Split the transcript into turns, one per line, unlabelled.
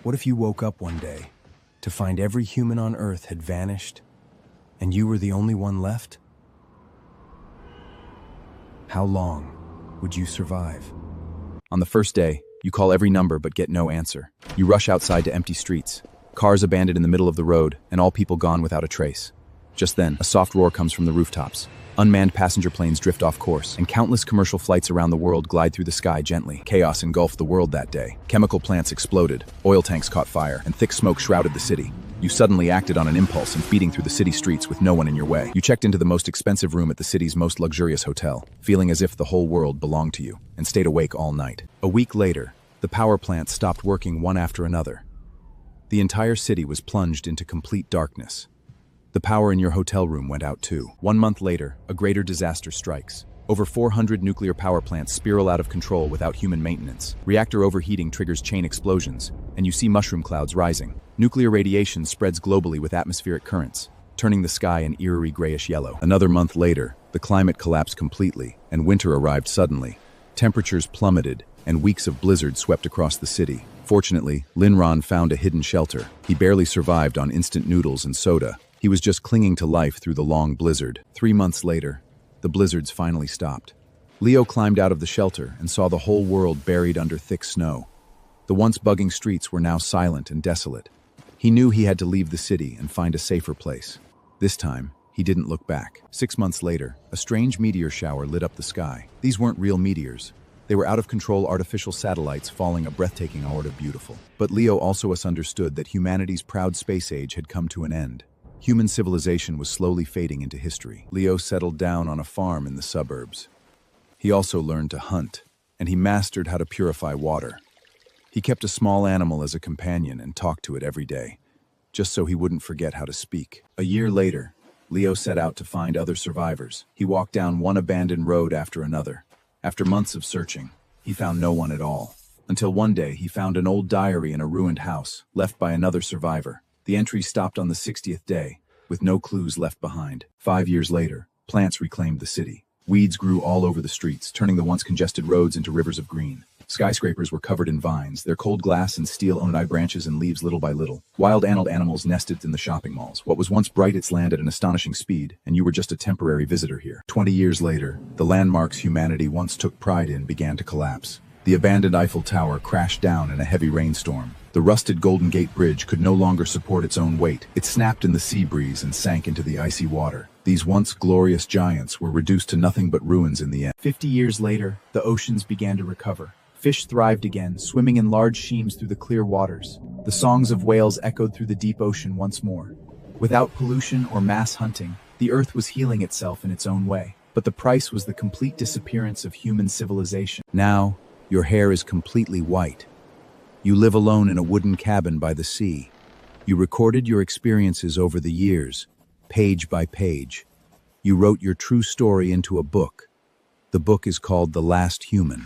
What if you woke up one day to find every human on Earth had vanished and you were the only one left? How long would you survive?
On the first day, you call every number but get no answer. You rush outside to empty streets, cars abandoned in the middle of the road, and all people gone without a trace. Just then, a soft roar comes from the rooftops. Unmanned passenger planes drift off course, and countless commercial flights around the world glide through the sky gently. Chaos engulfed the world that day. Chemical plants exploded, oil tanks caught fire, and thick smoke shrouded the city. You suddenly acted on an impulse and speeding through the city streets with no one in your way. You checked into the most expensive room at the city's most luxurious hotel, feeling as if the whole world belonged to you, and stayed awake all night. A week later, the power plants stopped working one after another. The entire city was plunged into complete darkness. The power in your hotel room went out too. 1 month later, a greater disaster strikes. Over 400 nuclear power plants spiral out of control without human maintenance. Reactor overheating triggers chain explosions, and you see mushroom clouds rising. Nuclear radiation spreads globally with atmospheric currents, turning the sky an eerie grayish yellow. Another month later, the climate collapsed completely, and winter arrived suddenly. Temperatures plummeted, and weeks of blizzard swept across the city. Fortunately, Linron found a hidden shelter. He barely survived on instant noodles and soda. He was just clinging to life through the long blizzard. 3 months later, the blizzards finally stopped. Leo climbed out of the shelter and saw the whole world buried under thick snow. The once buzzing streets were now silent and desolate. He knew he had to leave the city and find a safer place. This time, he didn't look back. 6 months later, a strange meteor shower lit up the sky. These weren't real meteors. They were out-of-control artificial satellites falling a breathtaking hour of beautiful. But Leo also understood that humanity's proud space age had come to an end. Human civilization was slowly fading into history. Leo settled down on a farm in the suburbs. He also learned to hunt, and he mastered how to purify water. He kept a small animal as a companion and talked to it every day, just so he wouldn't forget how to speak. A year later, Leo set out to find other survivors. He walked down one abandoned road after another. After months of searching, he found no one at all. Until one day, he found an old diary in a ruined house, left by another survivor. The entry stopped on the 60th day, with no clues left behind. 5 years later, plants reclaimed the city. Weeds grew all over the streets, turning the once congested roads into rivers of green. Skyscrapers were covered in vines, their cold glass and steel owned branches and leaves little by little. Wild animals nested in the shopping malls. What was once bright its land at an astonishing speed, and you were just a temporary visitor here. 20 years later, the landmarks humanity once took pride in began to collapse. The abandoned Eiffel Tower crashed down in a heavy rainstorm. The rusted Golden Gate Bridge could no longer support its own weight. It snapped in the sea breeze and sank into the icy water. These once glorious giants were reduced to nothing but ruins in the end.
50 years later, the oceans began to recover. Fish thrived again, swimming in large sheaves through the clear waters. The songs of whales echoed through the deep ocean once more. Without pollution or mass hunting, the Earth was healing itself in its own way. But the price was the complete disappearance of human civilization.
Now, your hair is completely white. You live alone in a wooden cabin by the sea. You recorded your experiences over the years, page by page. You wrote your true story into a book. The book is called The Last Human.